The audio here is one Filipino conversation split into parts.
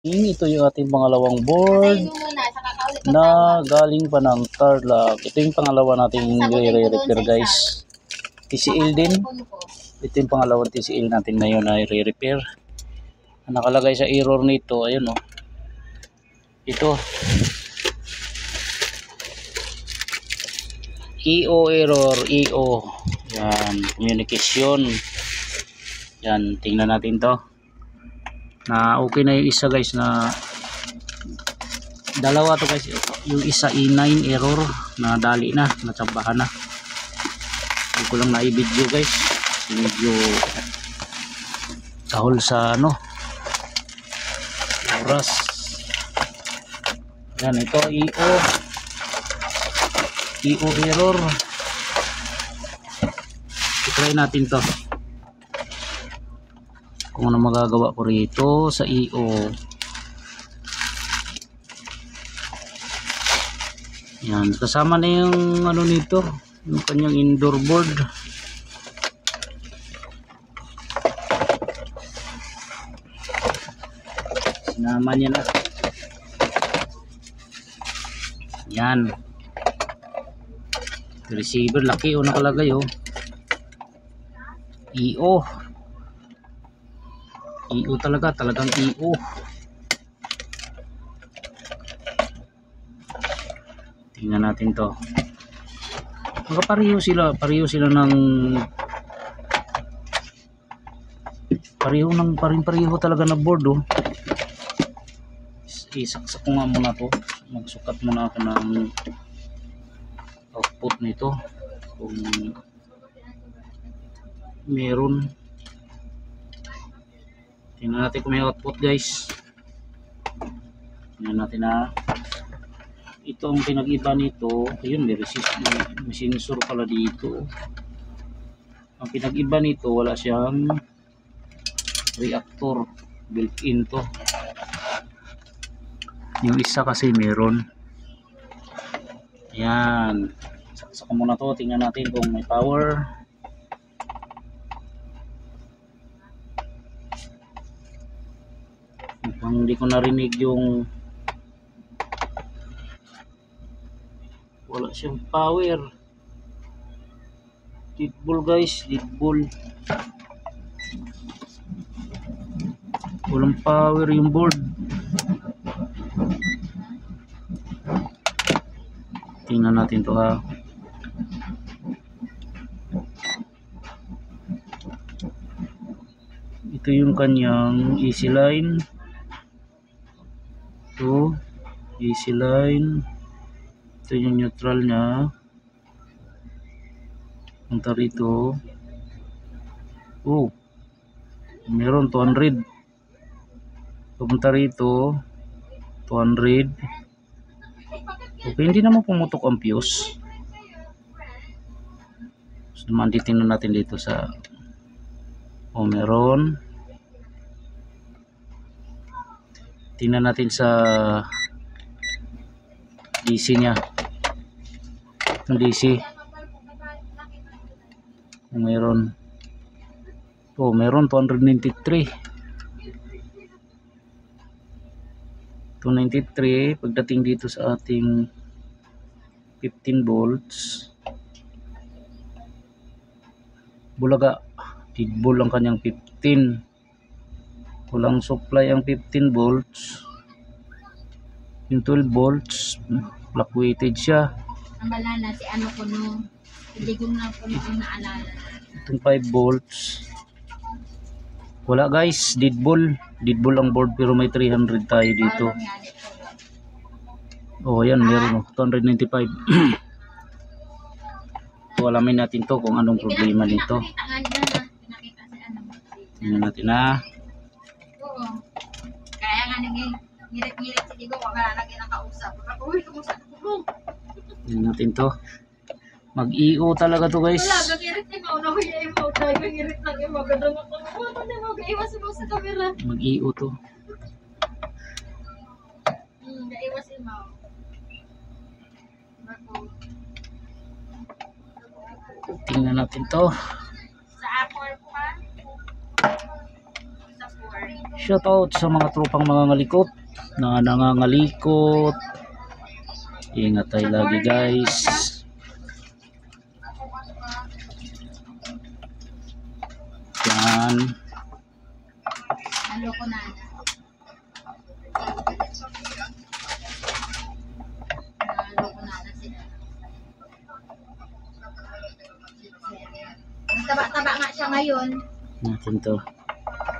Ito yung ating pangalawang board na galing pa ng Tarlac. Ito yung pangalawa nating i-repair guys. TCL din. Ito yung pangalawang TCL natin ngayon na i-repair. Nakalagay sa error nito, ayun o. Ito. EO error, EO. Yan, communication. Yan, tingnan natin to. Na okay na yung isa guys, na dalawa to guys. Yung isa E9 error na dali na, natsabahan na. Hindi ko lang na-video guys, medyo tahol sa ano oras. Yan, ito EO error. I-try natin to kung ano magagawa ko rito sa EO. Yan, kasama na yung ano nito, yung kanyang indoor board. Sinama niya na. Yan, receiver laki o nakalagay o EO. EO talagang EO. Tingnan natin to. Pareho sila ng pareho talaga na board oh. Isaksak ko nga muna to. Magsukat muna ako ng output nito kung meron. Tingnan natin kung may output guys. Tingnan natin na ito ang pinag-iba nito. Ayun, may sensor pala dito. Ang pinag-iba nito, wala siyang reactor built-in to. Yung isa kasi meron. Ayan, saksak ko muna to. Tingnan natin kung may power. Mukhang hindi ko narinig yung wala siyang power. Dead ball guys, dead ball. Walang power yung board. Tingnan natin to ha. Ito yung kanyang easy line. Ito, easy line. Ito yung neutral nya. Punta rito. Oh, meron 200. Pupunta rito 200. Okay, hindi naman pumutok ang fuse. So naman titingnan natin dito sa meron. Tingnan natin sa DC nya. Yung DC kung meron. Meron 293. 293 pagdating dito sa ating 15 volts. Bulaga, dead ball ang kanyang 15. Walang supply ang 15 volts. Yung 12 volts, fluctuated siya. Ang balala si ano ko no, hindi ko na po naalala. Itong 5 volts. Wala guys, dead ball. Dead ball ang board pero may 300 tayo dito. Oh, yan, meron 295. So, alamin natin to kung anong problema nito. Tingnan natin na. Kaya nga ngirit-ngirit si Digo, wala lagi nakausap. Uy, kamusta ko? Tingnan natin to. Mag-EO talaga to guys. Wala, nag-irit ni Mau na huya mo. Tayo nag-irit lang yung magandang ako. Hindi mo gaiwas mo sa camera. Mag-EO to. Gaiwas si Mau. Tingnan natin to. Sa Apple pa. Sa 4. Shoutout sa mga tropang mangangalikot na nangangalikot. Ingat tayo lagi guys. Yan. Naloko na. Naloko na sila. Nagtaba-taba nga siya ngayon. Natin to.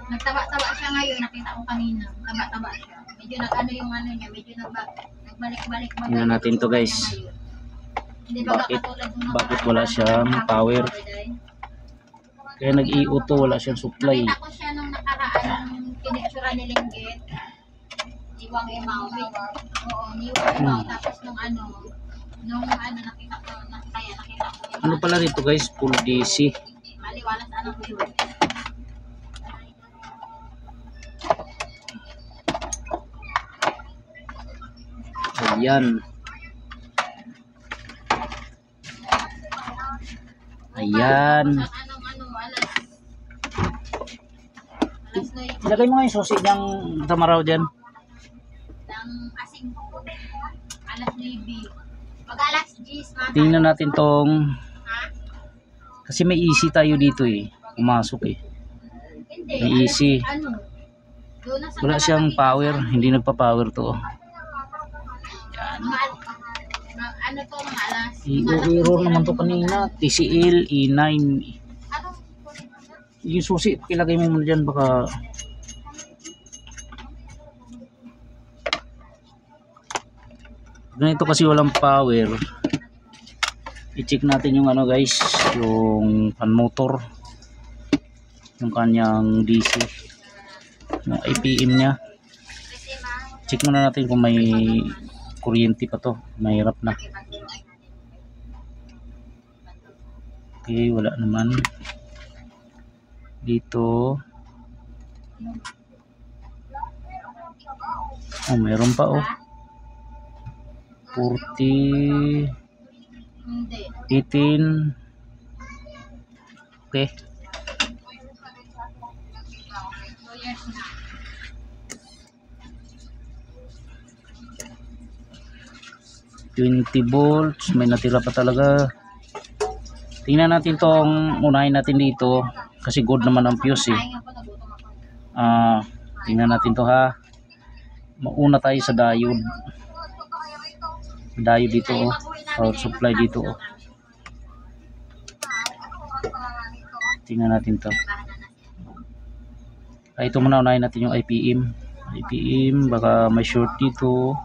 Nagtaba-taba siya ngayon. Nakita ko kanina. Taba-taba siya. Medyo nag-ano yung ano niya. Medyo nagbalik-balik. Tingnan natin to guys. Hindi ba Bakit? katulad nung Bakit wala siyang power? Kaya nag-i-o to, wala siyang supply. Nakita ko siya nung nakaraan nung pinictura ni Linggit. Niwang Imaw. Oo, Niwang Imaw. Tapos nung ano nakita ko, nakita ko. Ano pala rito guys? Full DC. Maliwanag sa anong view. Ayan. Ayan. Alas 9 Ilagay mo nga yung susi ng tamaraw dyan. ng asing alas 9. Pag alas 10 mata. Tingnan natin tong, Ha? kasi may easy tayo dito eh. Pumasok eh. Hindi. May easy. Doon na sa Wala siyang Kalapati, power. Hindi nagpa-power to. ano to mga alas? I-error naman to kanina. TCL E9. Ano? Yung susi, ilagay mo muna dyan baka ganito kasi walang power. I-check natin yung ano guys, yung fan motor, yung kanyang DC, yung IPM nya. Check muna natin kung may kuryente pa to. Mahirap na. Okay, wala naman dito. Oh, meron pa oh. 40, Hindi. 18. Okay. 2 years na. $20, may natira pa talaga. Tingnan natin tong, unahin natin dito kasi good naman ang fuse eh. Kaya ko nagutom ako. Tingnan natin to ha. Mauna tayo sa diode. Diode dito oh. Power supply dito oh. Tingnan natin to. Ito muna, unahin natin yung IPM. IPM, baka may short dito.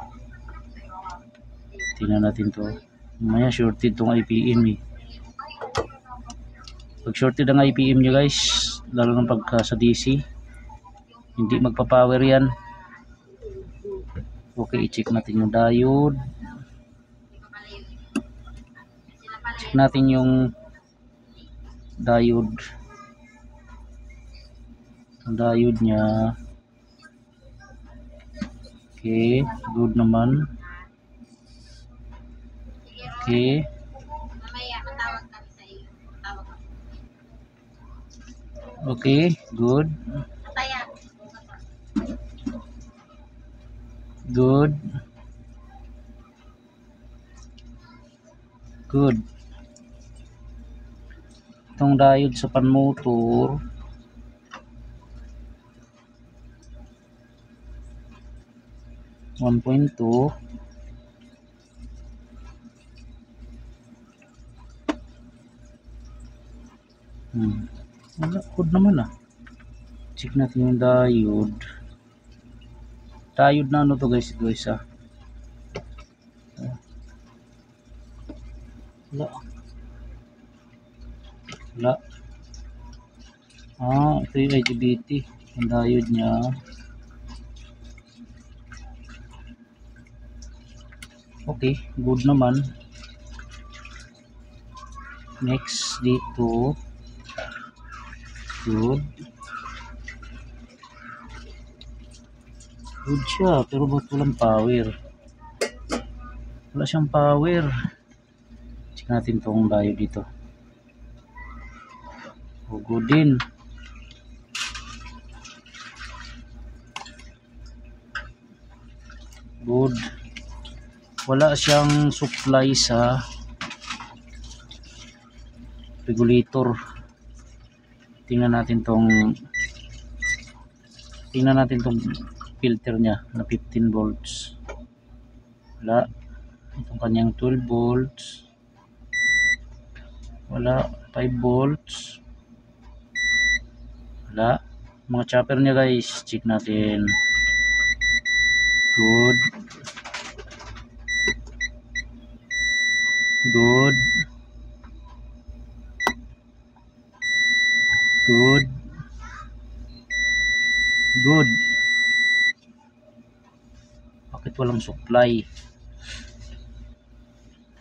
Tingnan natin to. Mamaya shorted tong IPM eh. Pag shorted ang IPM nyo guys, lalo ng pagka sa DC, hindi magpa-power yan. Okay, i-check natin yung diode. Check natin yung diode. Ang diode nya. Okay, good naman. Okay. Mamaya matawag kami sa iyo. Matawag ako. Okay, good. Taya. Good. Good. Itong diode sa pan motor, .2. Wala, good naman ah. Check natin yung diode. Diode na ano to guys, ito isa. Wala. Wala. Ito yung IGBT. Yung diode nya. Okay, good naman. Next dito. Good. Good siya, pero ba't walang power? Wala siyang power. Check natin tong diode dito. Oh, good din. Good. Wala siyang supply sa regulator. Tingnan natin tong filter niya na 15 volts. Wala. Itong kanyang 12 volts. Wala. 5 volts. Wala. Mga chopper niya guys, check natin. Good. Good. Good. Good. Bakit walang supply?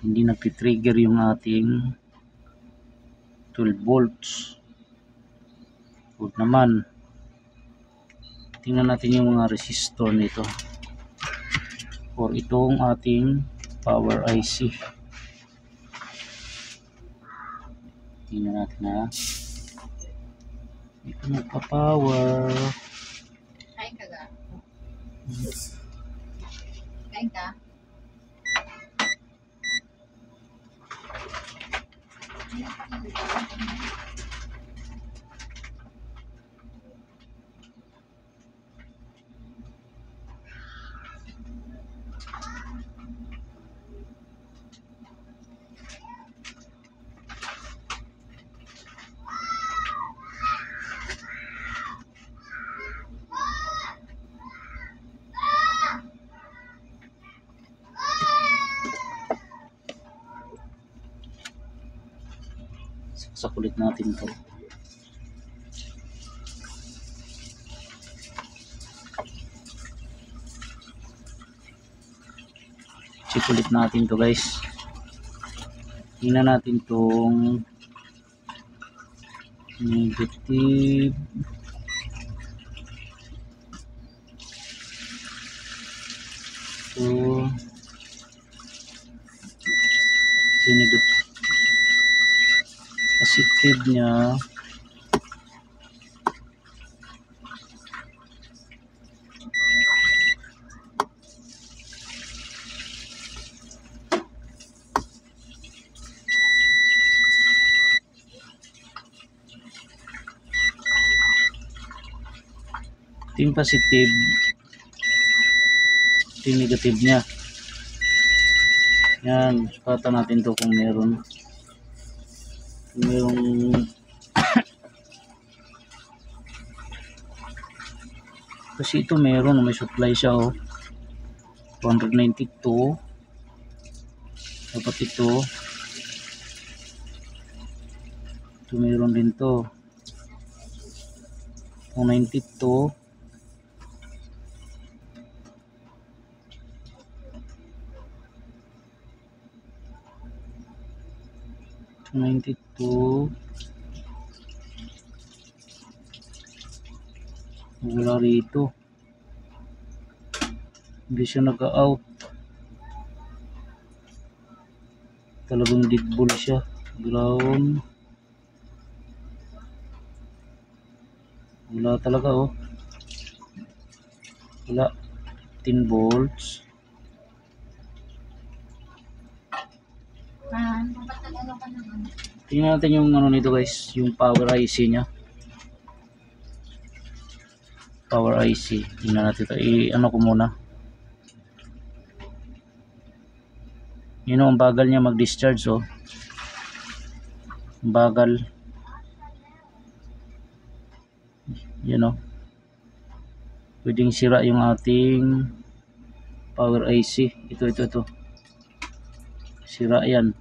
Hindi nagti-trigger yung ating 12 volts. Good naman. Tingnan natin yung mga resistor nito for itong ating power IC. Tingnan natin na. Ito nagpa-power. Kain ka ga? Kain ka? Saksak ulit natin to. Check ulit natin to guys. Tingnan natin tong negative. So negative. Positive niya. Ito yung positive. Ito yung negative niya. Yan, sukatan natin to kung meron. Kasi ito meron, may supply siya oh. 292. Dapat ito meron din to 292. Wala rito, hindi siya naka-out, talagang dead ball siya. Ground, wala talaga oh, wala. 10 volts. Tingnan natin yung ano nito guys, yung power IC nya. Power IC, tingnan natin ito. Ano ko muna. Yun know, ang bagal niya mag-discharge oh. Bagal. You know. Pwedeng sira yung ating power IC. Ito. Sira yan.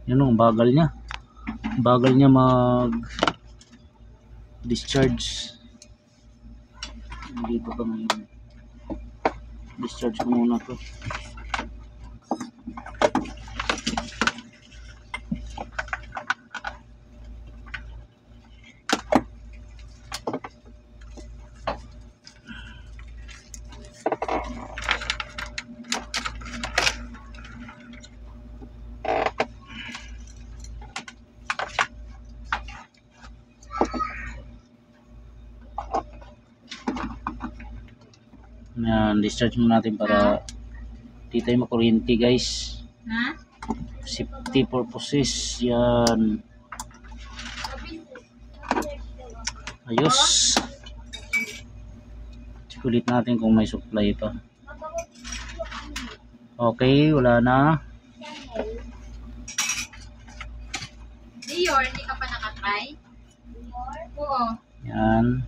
Yun know, bagal niya. Bagal niya mag-discharge. Dito pa ngayon. Discharge ko muna to. Yan, discharge mo natin para di tayo makuryente guys. Ha? Safety purposes. Yan. Ayos. Check ulit natin kung may supply pa. Okay, wala na. Dior, hindi ka pa nakatry? Oo. Yan.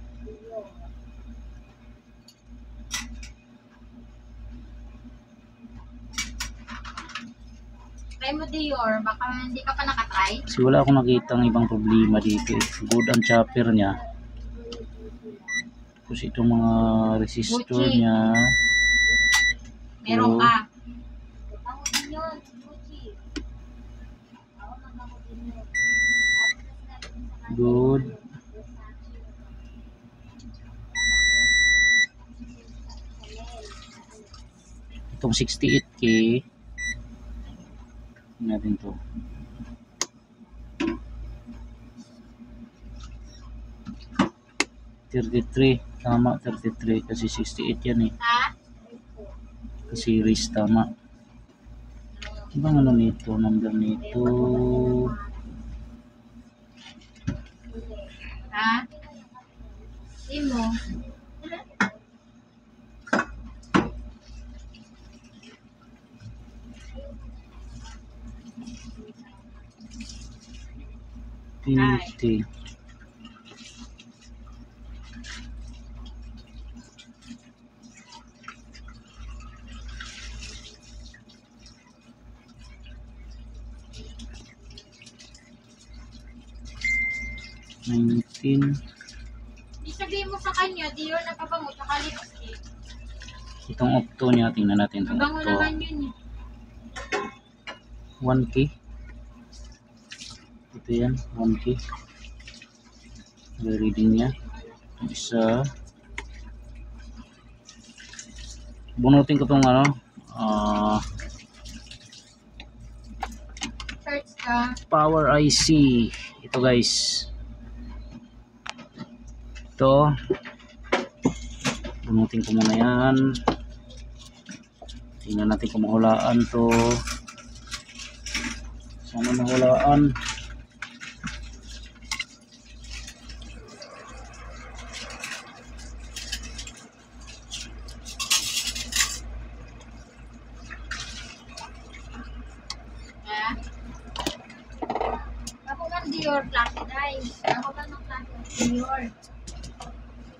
Try mo Dior, baka hindi ka pa nakatry. Kasi wala akong nakitang ibang problema dito. Good ang chopper niya. Tapos itong mga resistor Gucci. niya. Meron ka. Good. Itong 68K. Natin to. $33. Tama, 33. Kasi 68 yan eh. Ha? Kasi series tama. Ibang ano nito? Number nito. Ha? Imo. PT. Sabihin mo sa kanya, Dior na pabango, tsaka lipstick. Itong Opto niya, tingnan natin itong Pabango Opto. naman yun eh. 1K. Ito yan, 1K. May reading niya. Yung isa. Bunutin ko itong ano. Search ka. Power IC. Ito guys. Ito. Bunutin ko muna yan. Tingnan natin kung mahulaan to. Sana mahulaan. Ha? Ako man Dior, klase dahil. Ako man ng klase Dior.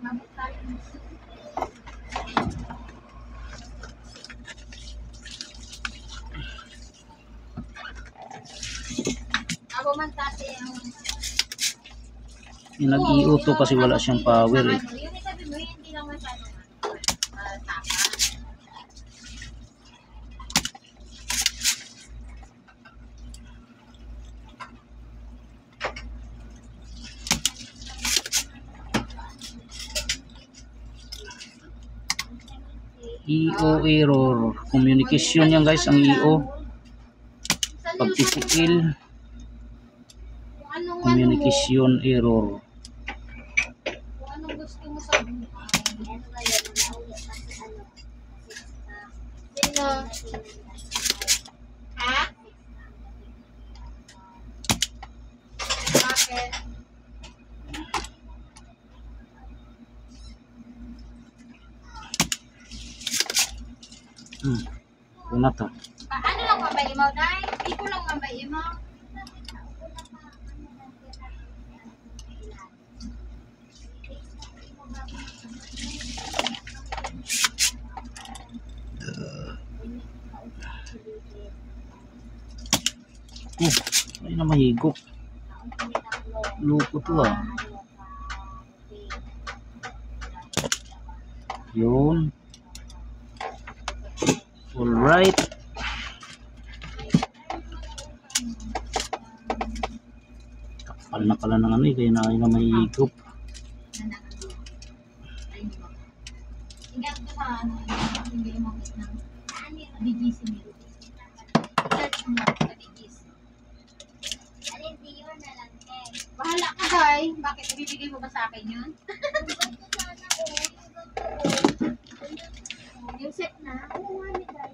Mabot tayo. Ako man klase yung... Yung nag-EO to kasi wala siyang power eh. Yung sabi mo, hindi lang masyado tama. EO error. Communication yan guys, ang EO. Pag TCL, communication error. Kung anong gusto mo sa buhay. Sino? Ha? Bakit? Ito na to. Ano lang mabay mo, Day? Iko lang mabay mo. Ay na mahigop. Luko to ah. Yun. Alright. Kapal na pala ng ano eh. Kaya na ay na mahigop. Hinggang ko sa ano, hindi mo ng BGC nito. Search mo sa BGC. Alin, Dior na lang eh. Bahala ka, Day. Bakit? Ibibigay mo ba sa akin yun?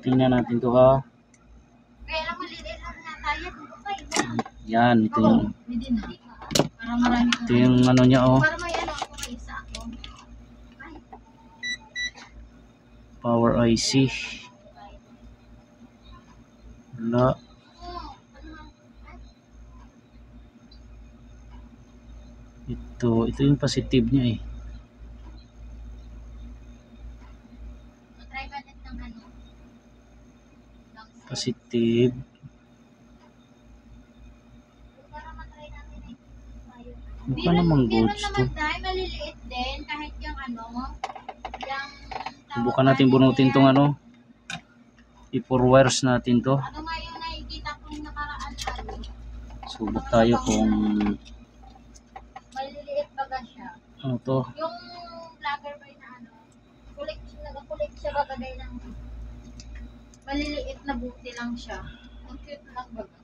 tingnan natin to ha. Kaya lang maliliit lang na tayo. Yan, ito yung, Hindi na. Para marami ito yung ano niya oh. Para may ano ako, may isa ako. Power IC. Wala. Ito yung positive niya eh. Try ba natin ng ano? Positive. Para matry natin eh. Ano pa namang goods to? Meron naman tayo, maliliit din. Kahit yung ano, yung... Subukan natin bunutin tong ano. I-4 wires natin to. Ano nga yung nakikita kong nakaraan ano? Subok tayo kung Maliliit baga siya. ano to. Yung vlogger ba na ano, nag-collect siya bagay ng maliliit na buti lang siya. Ang cute lang baga.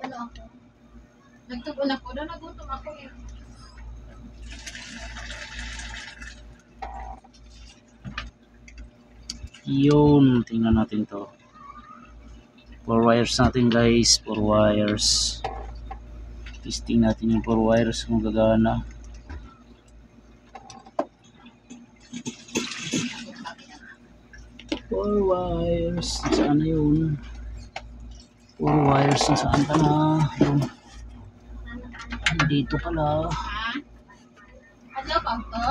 Ano ako? Nagtugon ako, doon nagutom ako eh. Yun, tingnan natin to. 4 wires natin guys, 4 wires. Testing natin yung 4 wires kung gagana. Four wires, saan na yun? 4 wires, saan ka na? Yun. Dito pala. Ha? Ano pa ito?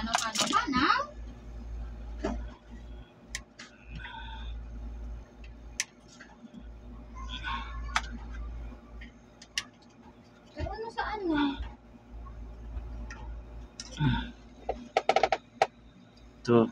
Paano? Pero ano saan na? Ito.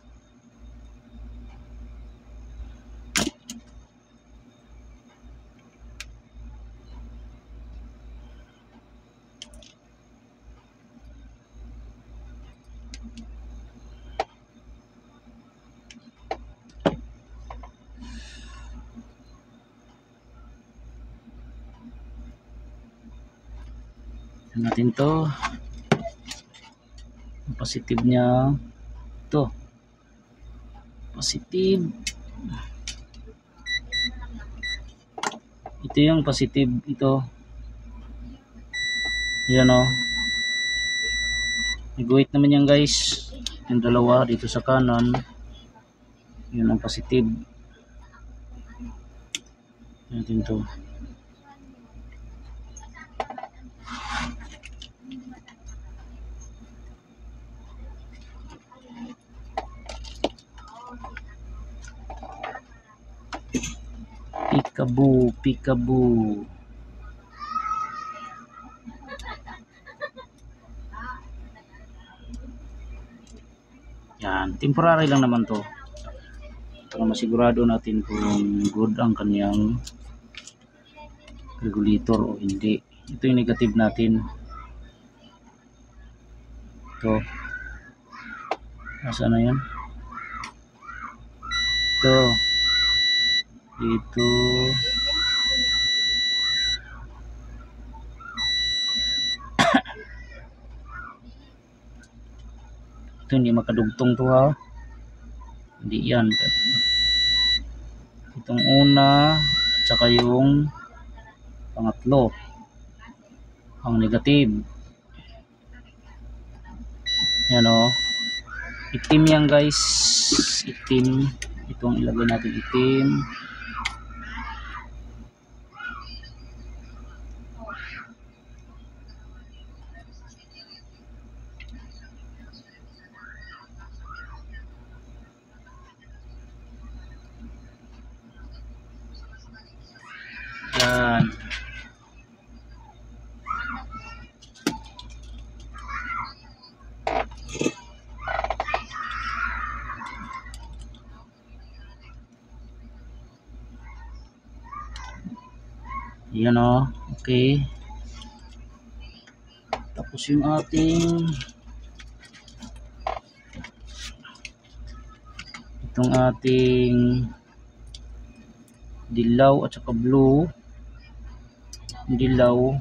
Natin to. Ang positive niya ito. Positive. Ito yung positive ito. Yan o. Nag-wait naman yan guys. Yung dalawa dito sa kanan. Yun ang positive. Natin to. Peekaboo. Yan, temporary lang naman to. Para masigurado natin kung good ang kanyang regulator o hindi. Ito yung negative natin. Ito. Nasaan na yan? Ito. Ito. Ito hindi makadugtong to ha. Hindi yan. Itong una at saka yung pangatlo. Ang negative. Yan o. Itim yan guys. Itim. Itong ilagay natin itim. Yan. Yan o. Okay. Tapos yung ating itong ating dilaw at saka blue. Dilaw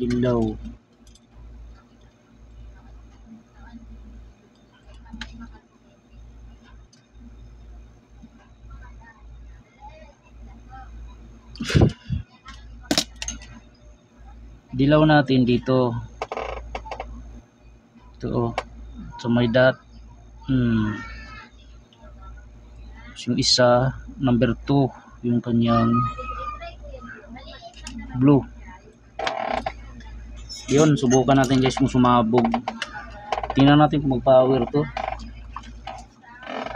Dilaw. Dilaw natin dito. Ito oh. So may dot. Yung isa, number 2, yung kanyang blue. Yun, subukan natin guys kung sumabog. Tingnan natin kung mag-power to.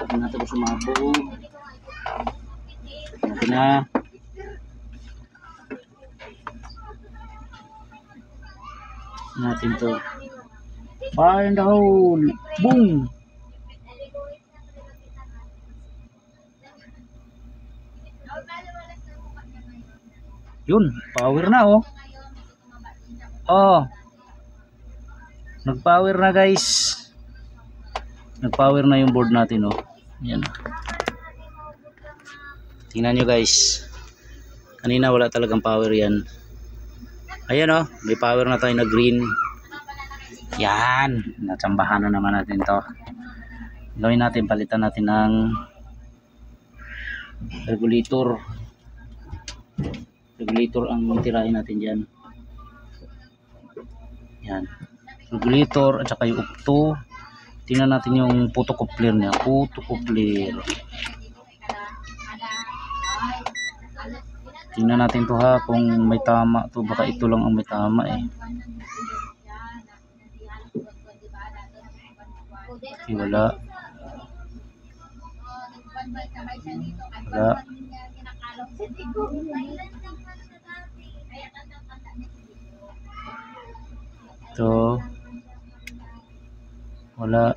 Tingnan natin kung sumabog. Tingnan na. Natin to. Fire in the hole. Boom. Yun, power na oh. Oh. Nag-power na guys. Nag-power na yung board natin oh. Yan. Tingnan nyo guys. Kanina wala talagang power yan. Ayan oh, may power na tayo na green. Yan, natsambahan na naman natin to. Gawin natin, palitan natin ng regulator. Regulator ang tirahin natin dyan. Yan, regulator at saka yung octo. Tingnan natin yung photocoupler niya. Photocoupler. Tingnan natin to ha, kung may tama to. Baka ito lang ang may tama eh. Okay, wala. Wala. Ito. Wala.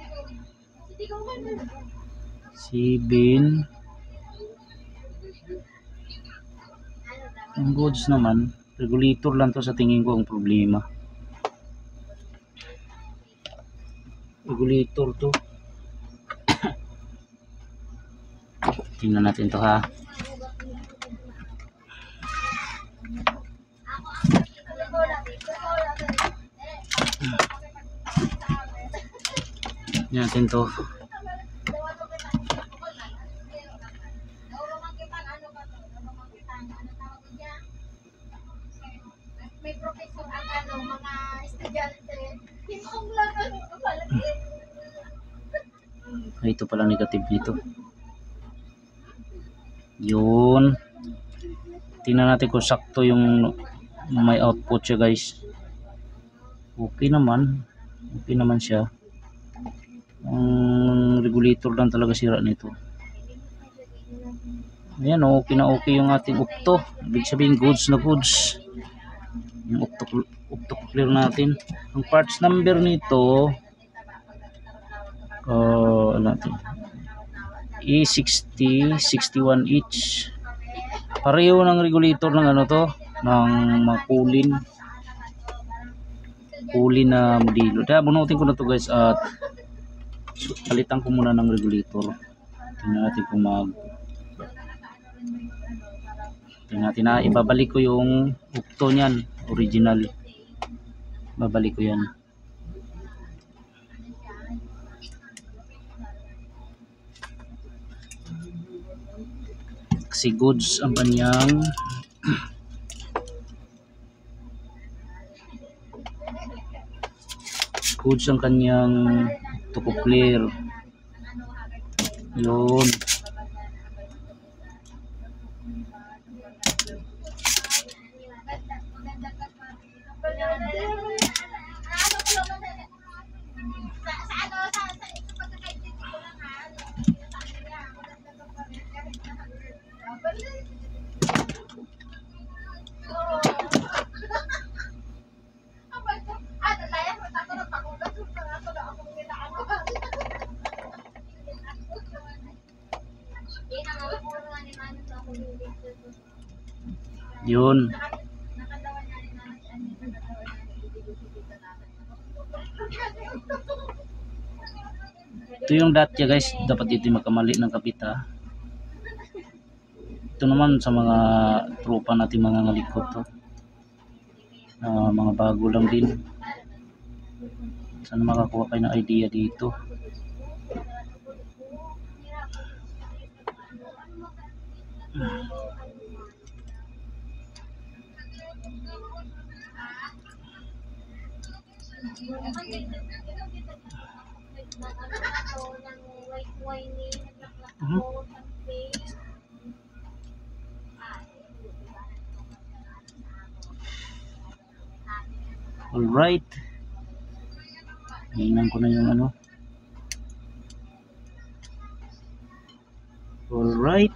7. Ang goods naman, regulator lang to sa tingin ko ang problema. Regulator to. Tingnan natin to ha. Tingnan natin to. May professor ang mga estudyante. Hintong lang ang kapalagi. Ay, ito pala negative nito. Yun. Tingnan natin kung sakto yung may output siya guys. Okay naman. Okay naman siya. Ang regulator lang talaga sira nito. Ayan o, okay na okay yung ating octo. Ibig sabihin goods na goods. Yung octo clear natin. Ang parts number nito natin E60 61 each. Pareho ng regulator ng ano to, ng makulin na modelo. Kaya bunutin ko na to guys at palitan ko muna ng regulator. Tingnan natin kung tingnan natin na ibabalik ko yung octo niyan, original. Babalik ko yan. Kasi goods ang kanyang coupler. Yun. Yun. Ito yung dot niya guys. Dapat dito magkamali ng kapita. Ito naman sa mga tropa natin mga ngalikot to. Mga bago lang din. Sana makakuha kayo ng idea dito. Alright. Tingnan ko na yung ano. Alright.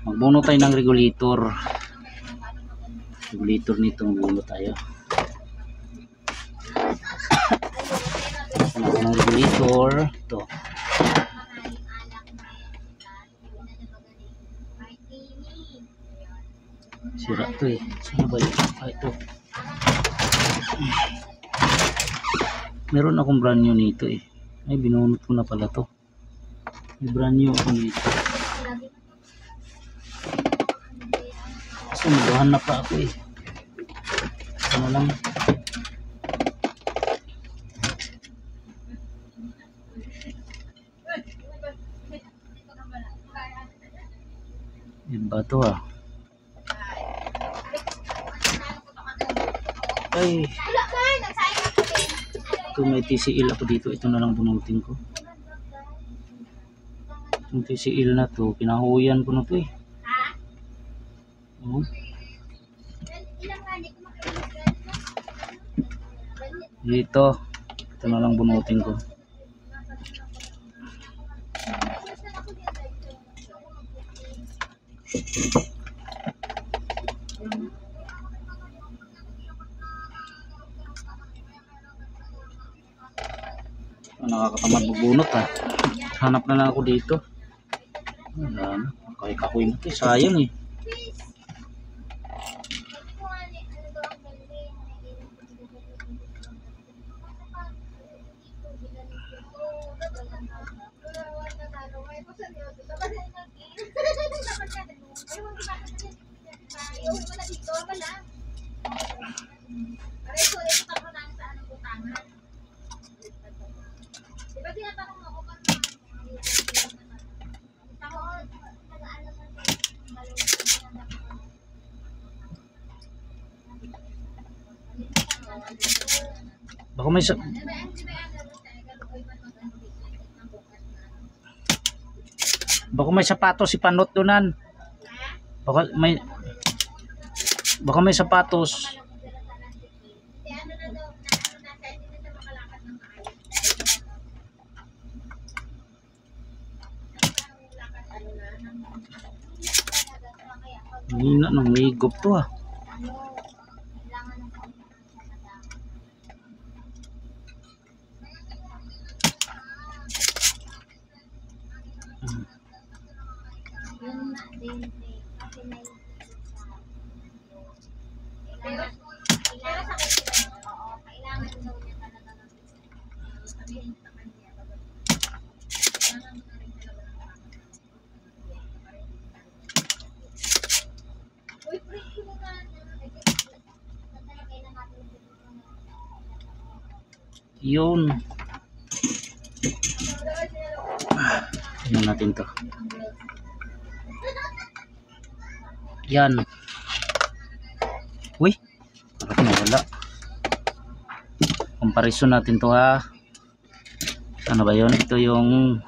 Magbuno tayo ng regulator. Regulator nito, magbuno tayo. Ano ko ng regulator. Ito. Sira to eh. Saan ba yun? Ito. Meron akong brand new nito eh. Ay, binunot ko na pala to. May brand new ako nito. Kasi maghahanap pa ako eh. Ano lang. Iba to ah. Ay. Ito may TCL ako dito. Ito na lang bunutin ko. Yung TCL na to, pinahuyan ko na to eh. Dito. Ito na lang bunutin ko. Nakakatamad magbunot ha. Hanap na lang ako dito. Wala na. Kahit ako'y natin. Sayang eh. Baka may sapatos si Panot donan. Baka may sapatos. Hina ng higop to ah. Yun. Tingnan natin to. Yan. Uy. Bakit nawala? Comparison natin to ha. Ano ba yun? Ito yung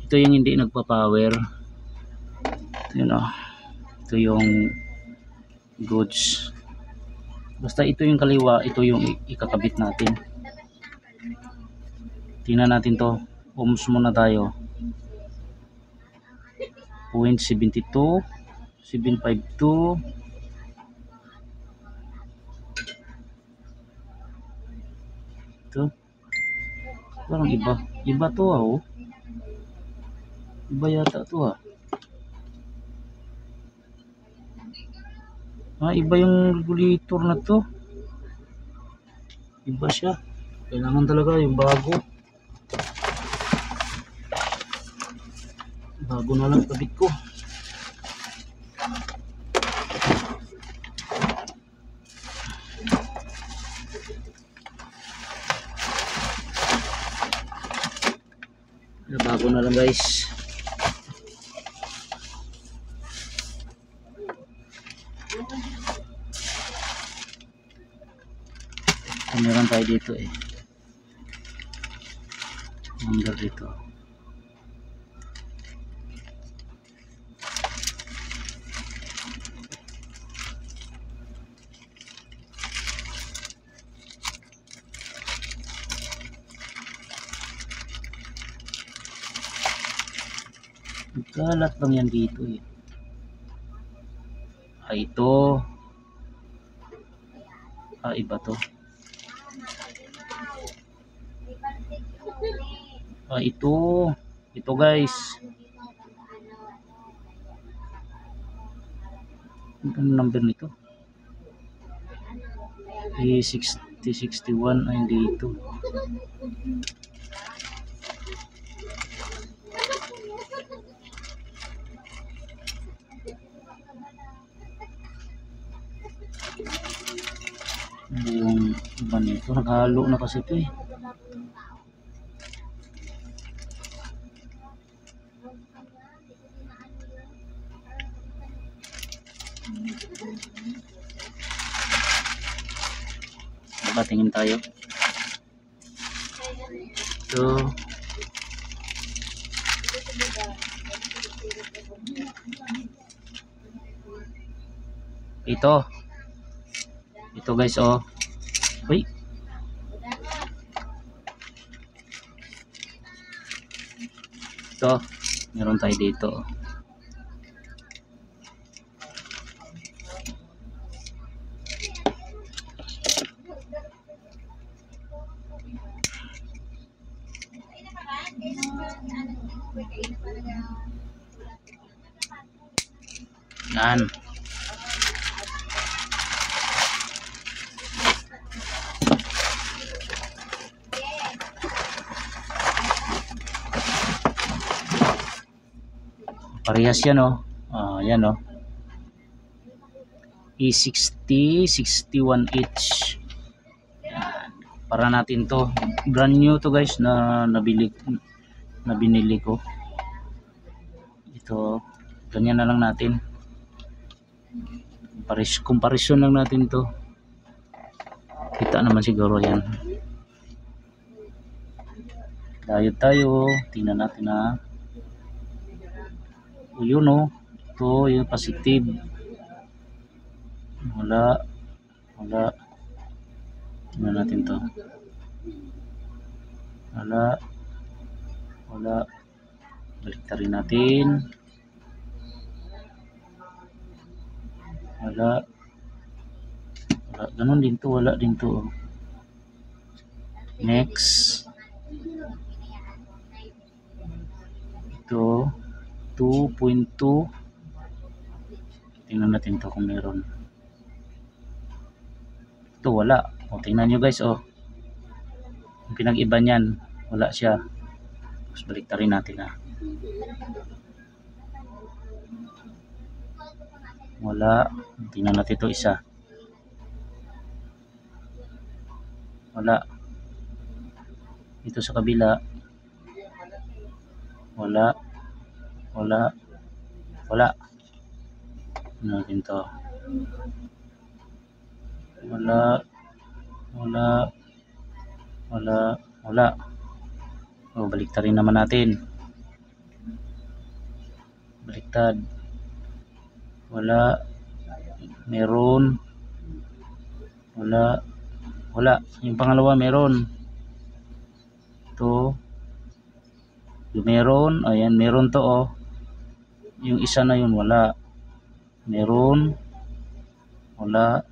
hindi nagpa-power. Ito yun oh. Ito yung goods. Basta ito yung kaliwa. Ito yung ikakabit natin. Tingnan natin to. Ohms muna tayo. 0.72 752 ito. Parang iba to ah oh. Iba yata to ah. Iba yung regulator na to. Iba siya. Kailangan talaga yung bago. Bago na lang kabit ko. na lang guys. Meron tayo dito eh. Number dito. Kalat lang yan dito eh. Ito. Iba to. Ito. Ito guys. Ano number nito? A6061 ay hindi ito. Yung iba nito, naghalo na kasi ito eh. Tingin tayo. Ito guys oh. Uy. Ito, meron tayo dito. Yan. Parehas yan oh. Yan oh. E60 61H. Yan. Para natin to. Brand new to guys na binili ko. Ito, ganyan na lang natin. Comparison lang natin to. Kita naman siguro yan. Dayod tayo. Tingnan natin ha. Yun o. Ito yung positive. Wala. Tingnan natin to. Wala. Baliktarin natin. Wala. Ganun din to. Wala din to. Next. Ito 2.2. Tingnan natin to kung meron. Ito wala. Tingnan nyo guys oh. Yung pinag-iba niyan, wala siya. Tapos baliktarin natin ha. Wala. Tingnan natin ito isa. Wala. Ito sa kabila. Wala. Ano natin to? Wala. Baliktarin naman natin. Baliktad. Wala. Meron. Wala. Yung pangalawa meron. Ito. Yung meron. Ayan, meron to oh. Yung isa na yun wala. Meron. Wala.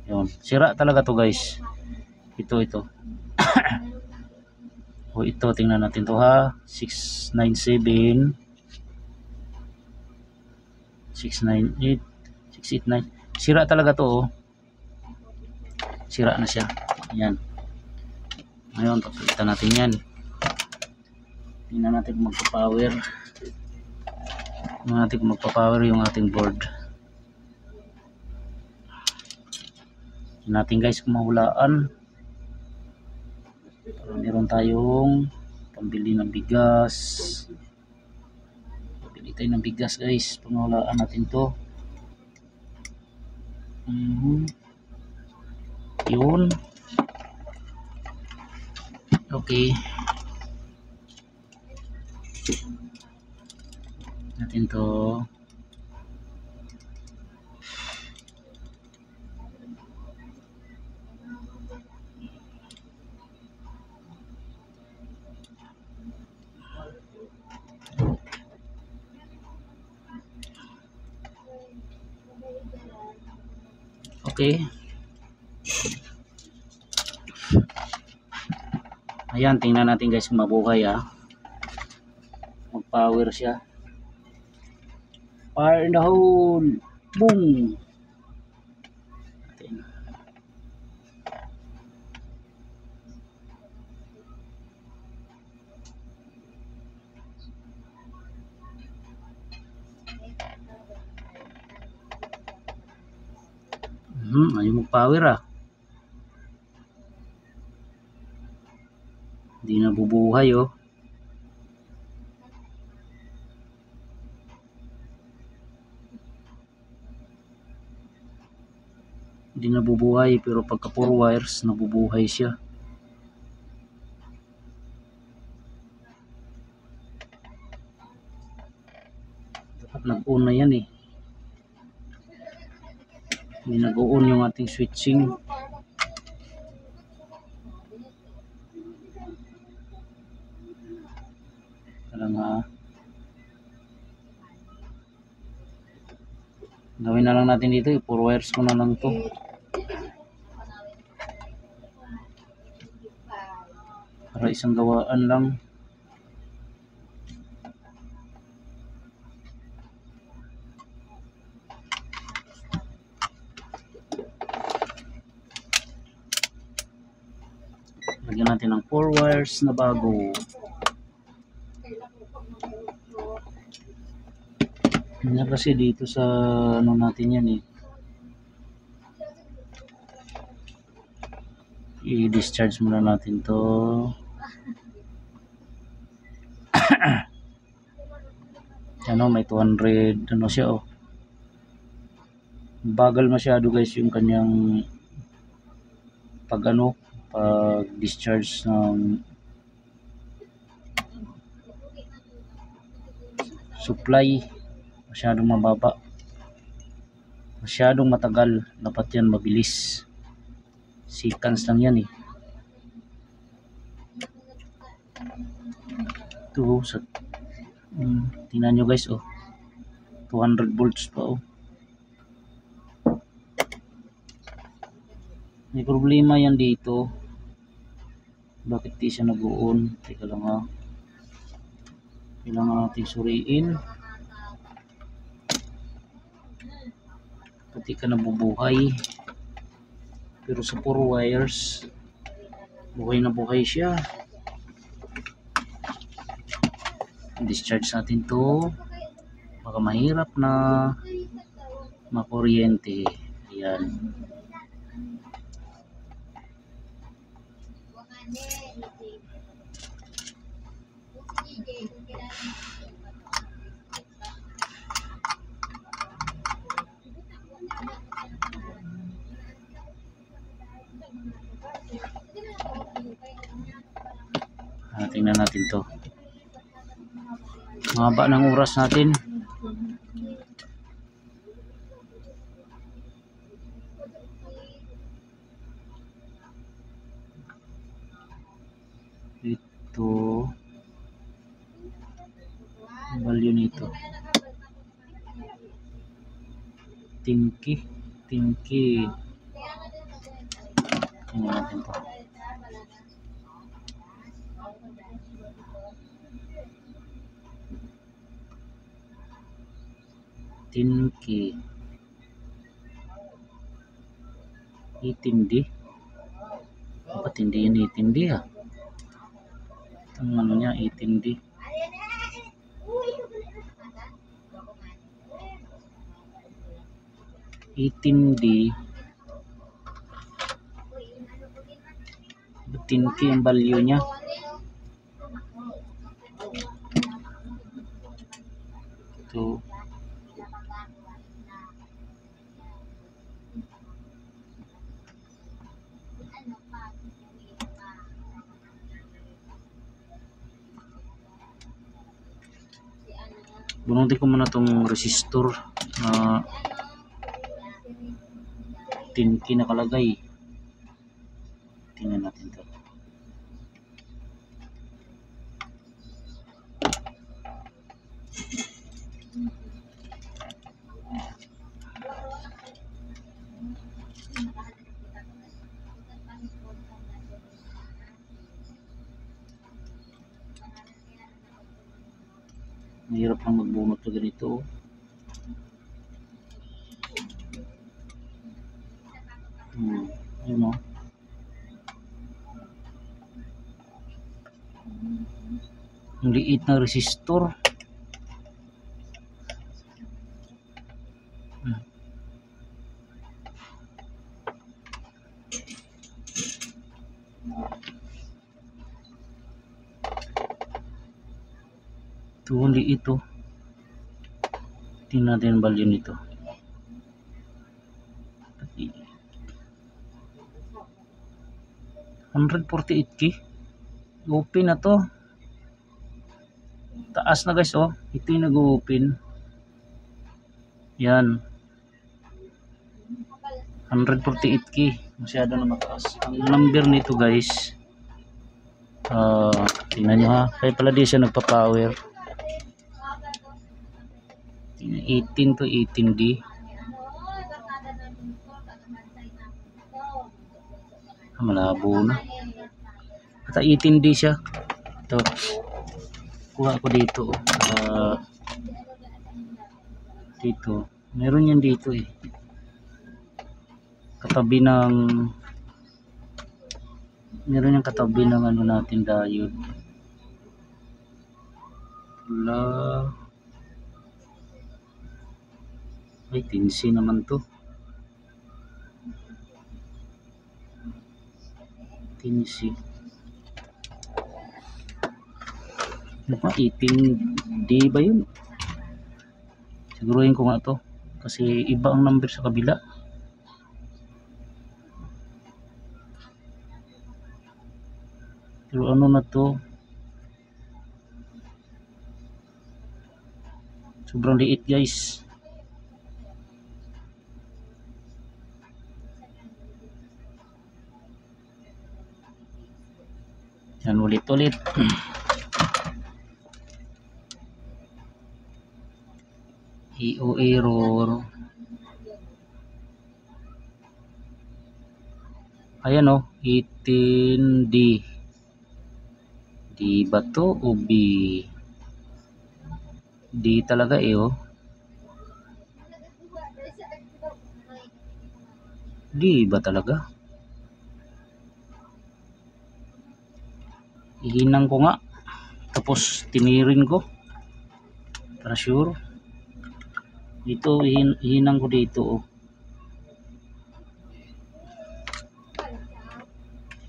Yun. Sira talaga to guys. Ito. O ito, tingnan natin to ha. 697. 698. 689. Sira talaga to oh. Sira na siya. Yan. Ngayon, papalitan natin yan. Tingnan natin kung magpa-power. Tingnan natin kung magpa-power yung ating board. Tingnan natin guys kung mahulaan. Para meron tayong pambili ng bigas. Pili tayo ng bigas guys, pangulaan natin to. Yun. Okay. Natin to. Okay. Ayan, tingnan natin guys kung mabuhay mag-power siya. Fire in the hole. Boom. Atin. Ayaw mag-power Hindi na bubuhay Hindi na bubuhay, pero pagka 4 wires nabubuhay siya. Dapat nag-on na yan Hindi nag-on yung ating switching. Gawin na lang natin dito, 4 wires ko na lang to. Para isang gawaan lang. Lagyan natin ng 4 wires na bago. Yan kasi dito sa ano natin yan i-discharge muna natin to. May 200 siya bagal masyado guys yung kanyang pag discharge ng supply. Masyadong mababa, masyadong matagal. Dapat yan mabilis, seconds lang yan ito sa tingnan nyo guys 200 volts pa May problema yan dito. Bakit di siya nag-on? Teka lang kailangan natin suriin. Pati ka nabubuhay, pero sa 4 wires buhay na buhay siya. Discharge natin to, baka mahirap na makuryente. Ayan. Tingnan natin to. Mahaba ng oras natin. Ito value nito. Tinky. Tingnan natin to. Tinky. Itindi. Dapat hindi yan itindi Ang ano niya, itindi. Itindi. Tinky ang value niya. Ito. Bunutin ko muna tong resistor na 10K nakalagay. Tingnan natin to. Mahirap lang magbunot na ganito. Yun o. Ang liit na resistor. Ito, ang liit o. Tingnan natin ang value nito. 148K. Open na to. Taas na guys oh. Ito yung nag-open. Yan. 148K. Masyado na mataas. Ang number nito guys. Tingnan nyo ha. Kaya pala di siya nagpa-power. 18 to 18D. Malabo na. At 18D siya. Ito. Kuha ko dito. Dito. Meron yan dito eh. Katabi ng meron yung katabi ng ano natin diode. Wala. Ay, 10C naman to. 10C. Ano pa? 18D ba yun? Siguruhin ko nga to. Kasi iba ang number sa kabila. Pero ano na to? Sobrang liit guys. Yan ulit-ulit. EO error. Ayan o, 18D. D ba to o B? D talaga eh oh. D ba talaga? Ihinang ko nga. Tapos tinirin ko. Para sure. Dito ihinang ko dito oh.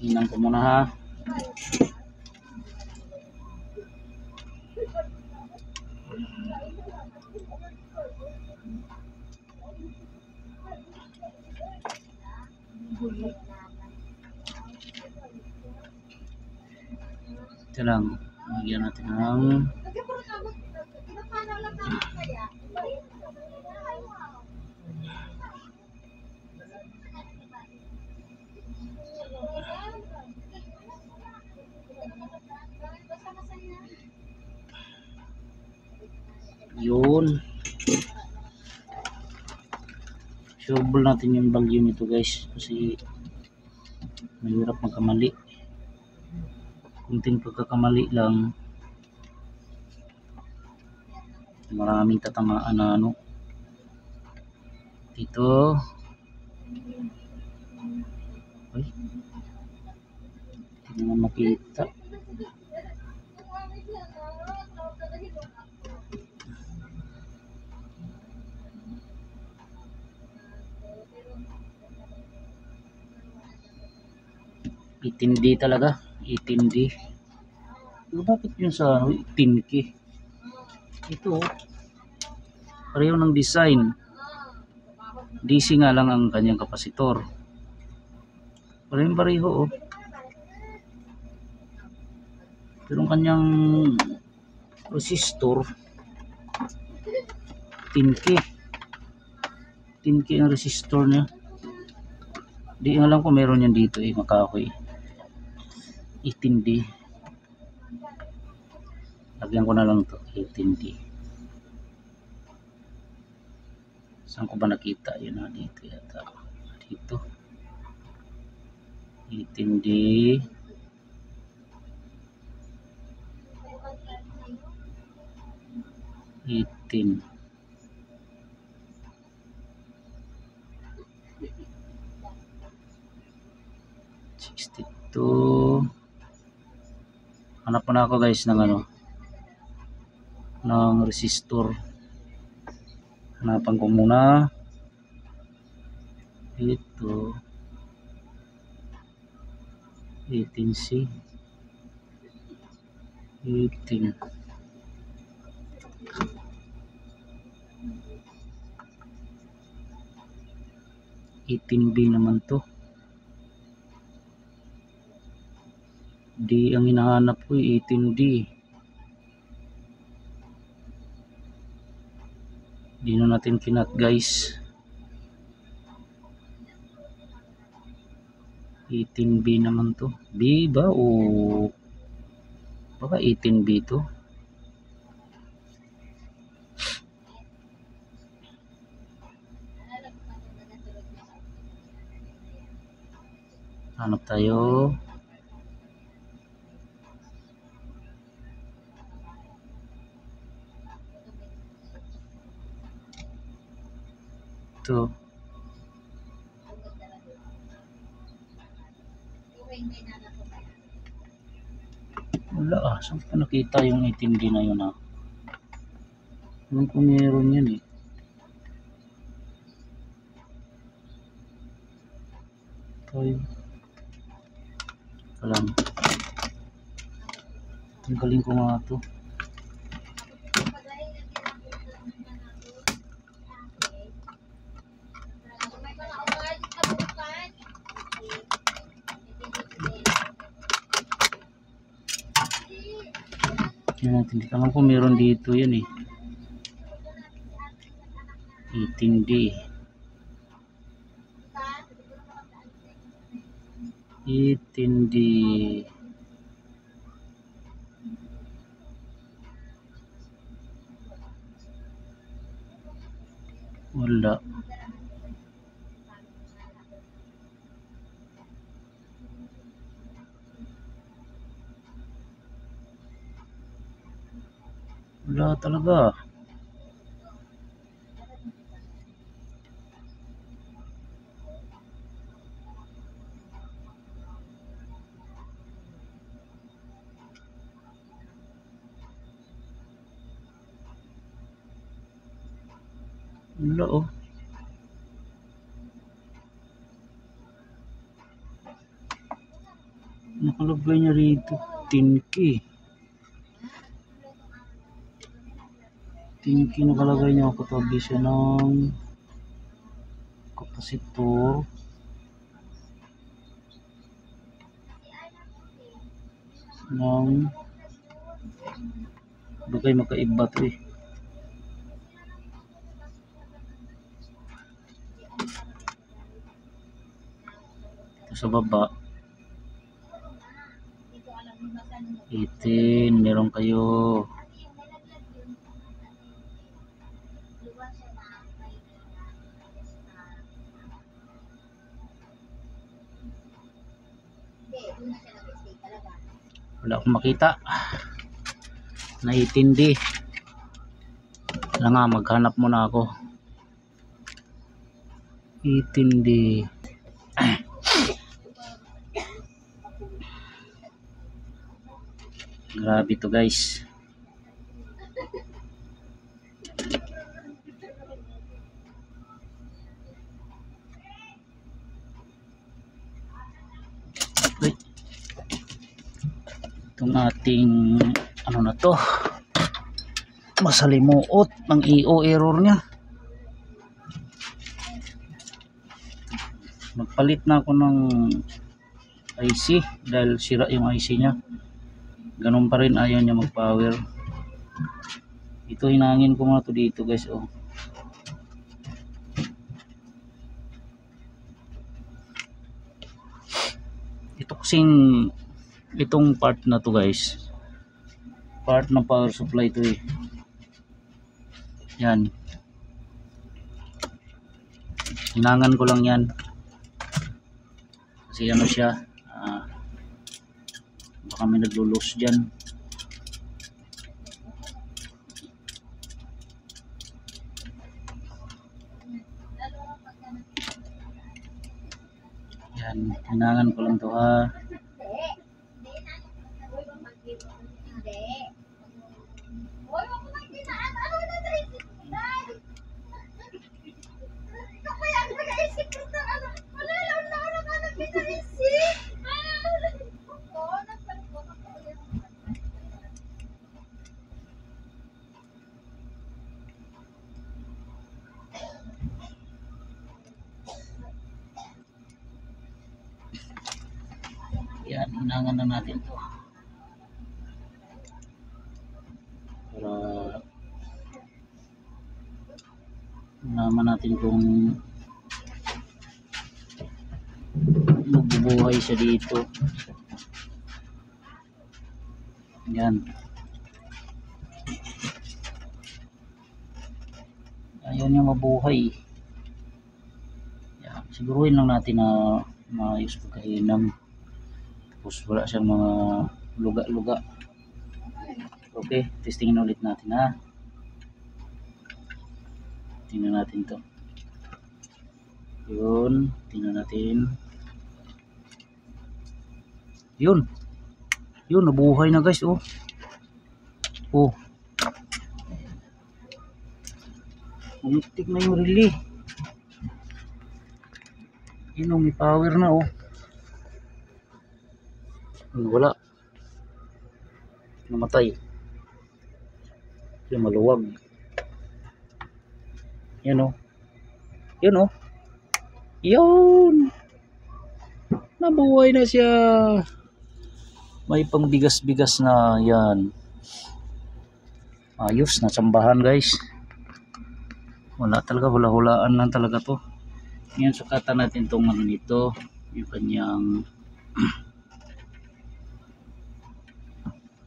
Hinang ko muna ha. Ito lang. Lagyan natin ng yun. Sureball natin yung value nito guys kasi mahirap magkamali. Kunting pagkakamali lang maraming tatamaan na ano dito. Ay, hindi naman makita. $18D talaga, 18D. Bakit yun sa 10K? Ito Pareho ng design. DC nga lang ang kanyang kapasitor. Pareho oh. Pero ang kanyang resistor 10K. 10K ang resistor niya. Di alam ko meron yan dito makahoy. 18D. Lagyan ko na lang to 18D. Saan ko ba nakita? Yun na dito yata. Dito. 18D. 18. Hanap pa na ako guys ng ng resistor. Hanapan ko muna ito 18C 18 18B naman to. D ang hinahanap ko 18D. Di na natin kinat guys. 18B naman to. B ba o baka 18B to? Hanap tayo. Ito. Wala saan ko nakita yung 18D na yun Alam ko meron yan Alam. Tanggalin ko nga ito. Hindi naman ko meron dito yan 18D 18D wala. Wala talaga. Wala nakalagay niya rito 10K. 10K nakalagay niya katabi siya ng kapasitor ng bagay makaiba to ito sa baba 18 meron kayo wala akong makita na 18D. Wala nga, maghanap muna ako 18D. Grabe to guys. Itong ating ano na to masalimuot ng EO error niya. Nagpalit na ako ng IC dahil sira yung IC niya. Ganun pa rin, ayaw niya mag power. Ito hinangin ko muna to dito guys. Oh. Ito kasing itong part na to guys, part ng power supply to eh. Yan, hinangan ko lang yan kasi ano siya, baka may naglulos dyan. Yan, hinangan ko lang to ha. Yan, hinangan na natin to para naman natin kung magbubuhay siya dito. Yan, ayaw niya mabuhay. Yan, siguruhin lang natin na maayos pagkahinang, tapos wala siyang mga luga-luga. Okay, testingin ulit natin ha. Tingnan natin to. Yun, tingnan natin. Yun, nabuhay na guys. Oh, umitik na yung relay. Yun, may power na oh. Wala, namatay. Yung maluwag. Yan oh. Yun oh. Yun, nabuhay na siya. May pangbigas-bigas na yan. Ayos na tsambahan guys. Wala talaga, hula-hulaan lang talaga to. Ngayon sukatan natin tong ano nito, yung kanyang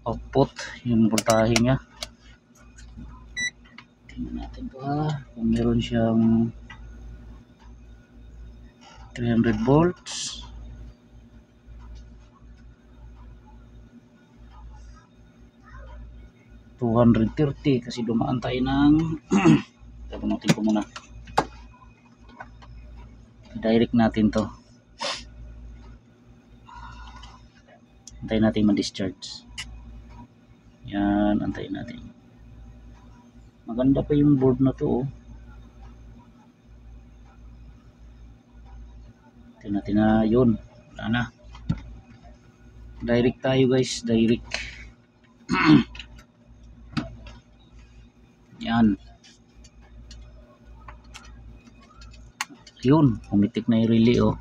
output, yung voltahe niya. Tingnan natin to ha, kung meron siyang 300 volts. $230 kasi dumaan tayo ng tapunutin ko muna, direct natin to, antayin natin ma-discharge. Yan, antayin natin. Maganda pa yung board na to oh. Antayin natin na. Yun, wala na, direct tayo guys, direct. Yan, yun, umitik na yung relay oh.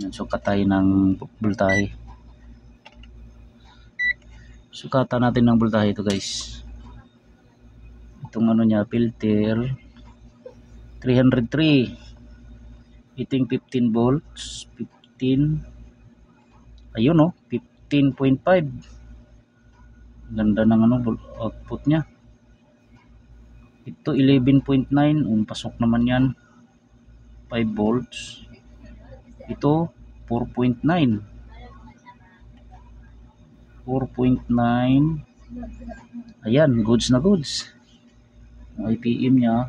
Yan, sukat tayo ng voltahe. Sukatan natin ng voltahe ito guys. Itong ano niya, filter 303. Ito yung 15 volts, 15, ayun oh, 15.5. Ganda ng ano, output niya. Ito 11.9, pasok naman yan, 5 volts. Ito 4.9, 4.9. Ayan, goods na goods. IPM niya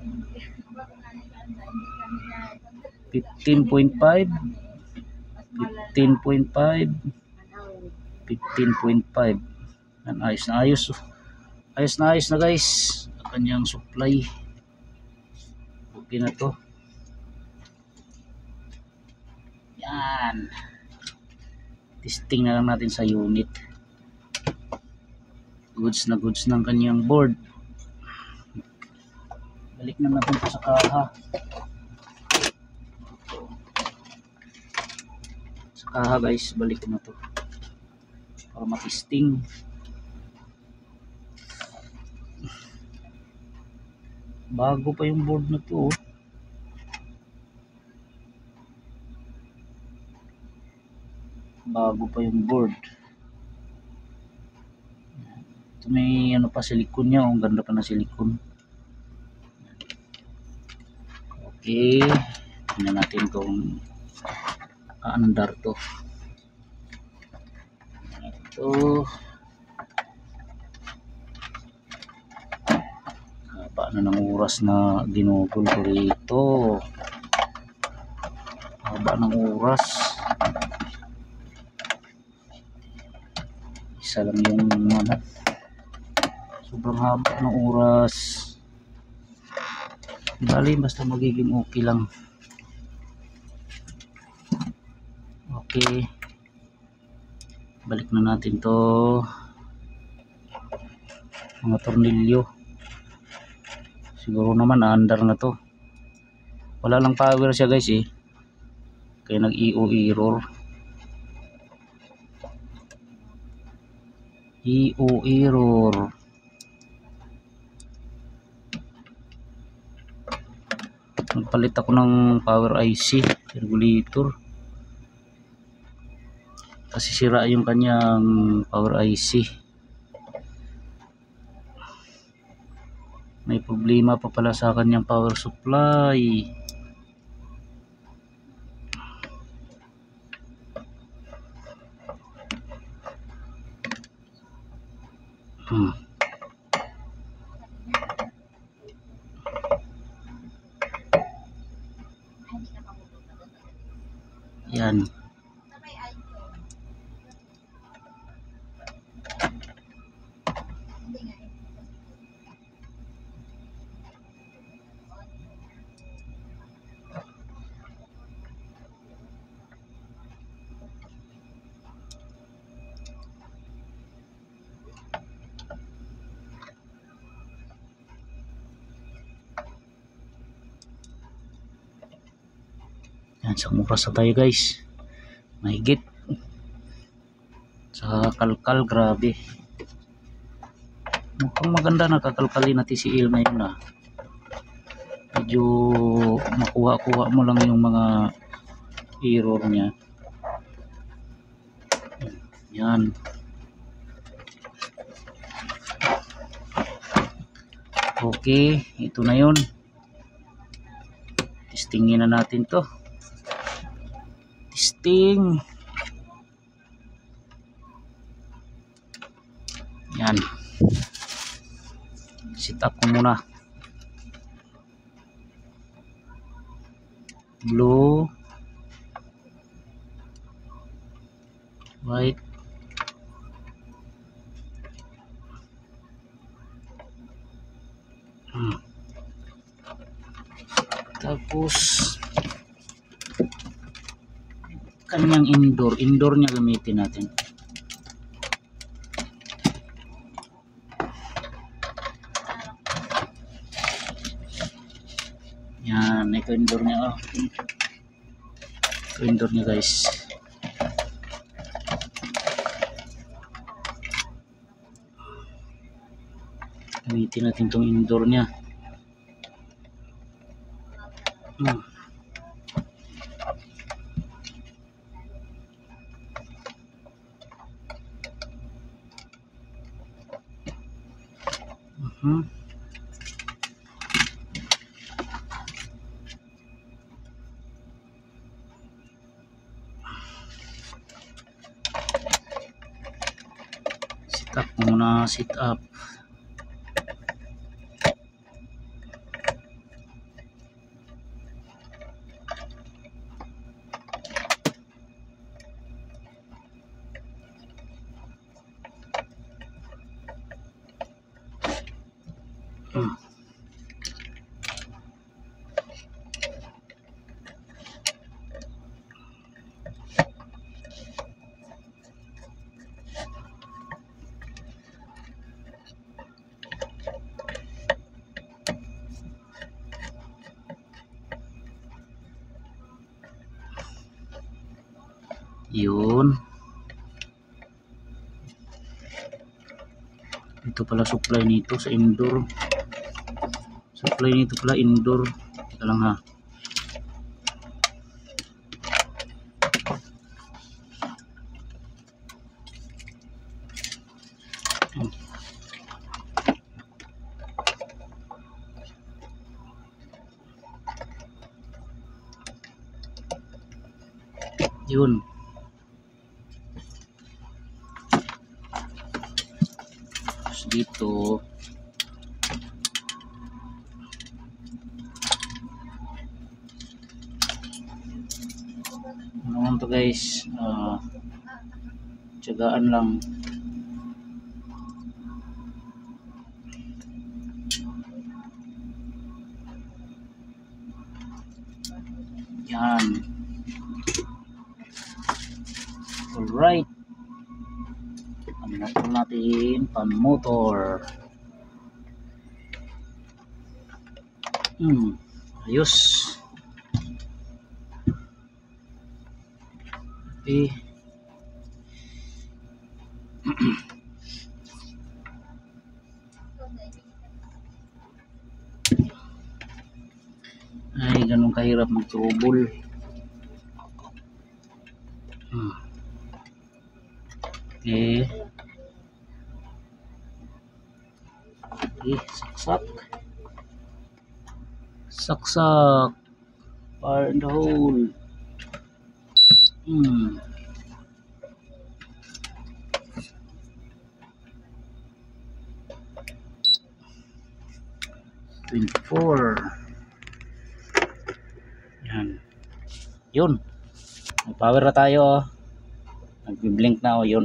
15.5, 15.5, 15.5. Ayos na ayos. Ayos na ayos na guys. Kanyang supply. Okay na to. Yan. Testing na lang natin sa unit. goods ng kanyang board. Balik na natin po sa kaha. Sa kaha guys, balik na to para matesting. Bago pa yung board na to. Bago pa yung board. Ito may ano pa, silikon niya. Ang ganda pa na silikon. Okay. Tingnan natin kung aandar to. Ito. Haba na ng oras na ginugol ko rito. Haba ng oras. Isa lang yung ano. Sobrang haba ng oras. Bali, basta magiging okay lang. Okay. Balik na natin to. Mga tornilyo. Siguro naman under na to. Wala lang power siya guys eh. Kaya nag-EO error. EO error. Nagpalit ako ng power IC regulator kasi sira yung kanyang power IC. May problema pa pala sa kanyang power supply. Yan. Yan, sa oras na tayo guys. Mahigit. Sa kalkal, grabe. Mukhang maganda nakakalkali na TCL ngayon na. Medyo makuha-kuha mo lang yung mga error niya. Yan. Okay, ito na yun. Testingin na natin to. Testing. Yan. Set up ko muna. Blue. White. Tapos kanyang indoor niya gamitin natin. Yan, ito indoor niya. Ito indoor niya guys. Gamitin natin itong indoor niya. Set up muna, set up. Yun. Ito pala supply nito sa indoor. Supply nito pala indoor. Teka lang ha. Yun. Tapos dito ano naman to guys, tiyagaan lang. Yan. Alright. Ang motor natin, pan motor. Ayos. Okay. Ay, ganun kahirap mag-trouble. Okay. Okay, saksak. Saksak. Fire in the hole. 24. Yan. Yun. May power na tayo. Nagbi-blink na yun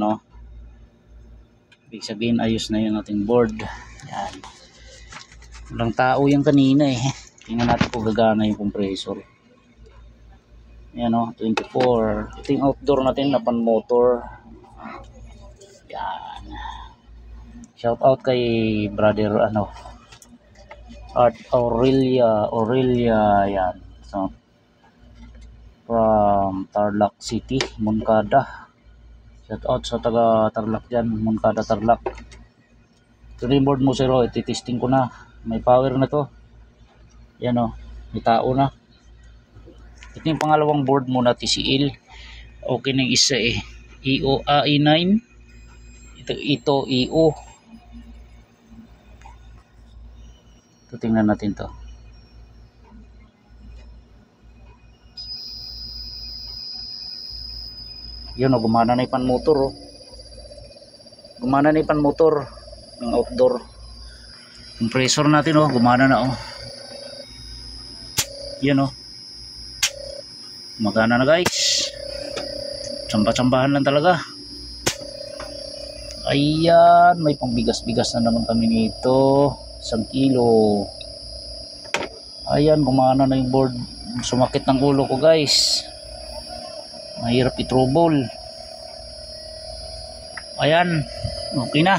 Ibig sabihin ayos na yung ating board. Yan. Walang tao yung kanina Tingnan natin kung gagana yung compressor. Yan 24. Ito yung outdoor natin na pan motor. Yan. Shout out kay brother Art Aurelia yan. So, from Tarlac City, Moncada. Shout out sa taga Tarlac dyan, Moncada, Tarlac. Ito rin board mo sir, ititesting ko na. May power na to. Yan may tao na. Ito yung pangalawang board mo na TCL. Okay na yung isa EO AI9. Ito EO. Ito tingnan natin to. Yun gumana na yung pan motor Gumana na yung pan motor ng outdoor. Compressor natin gumana na Yan magana na guys. Tsamba-tsambahan lang talaga. Ayan, may pangbigas-bigas na naman kami nito. 1 kilo. Ayan, gumana na yung board. Sumakit ng ulo ko guys. Mahirap i-trouble. Ayan, okay na.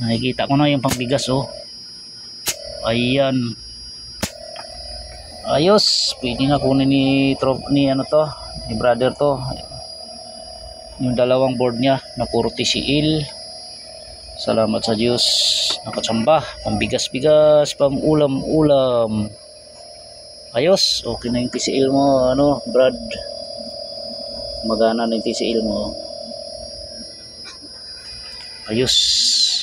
Nakikita ko na yung pangbigas Ayan. Ayos, pwede na kunin ni brother to. Yung dalawang board niya na puro TCL. Salamat sa Diyos. Nakatsamba, pambigas-bigas, pamulam-ulam. Ayos, okay na yung TCL mo, Brad. Magana na yung TCL mo. Ayos.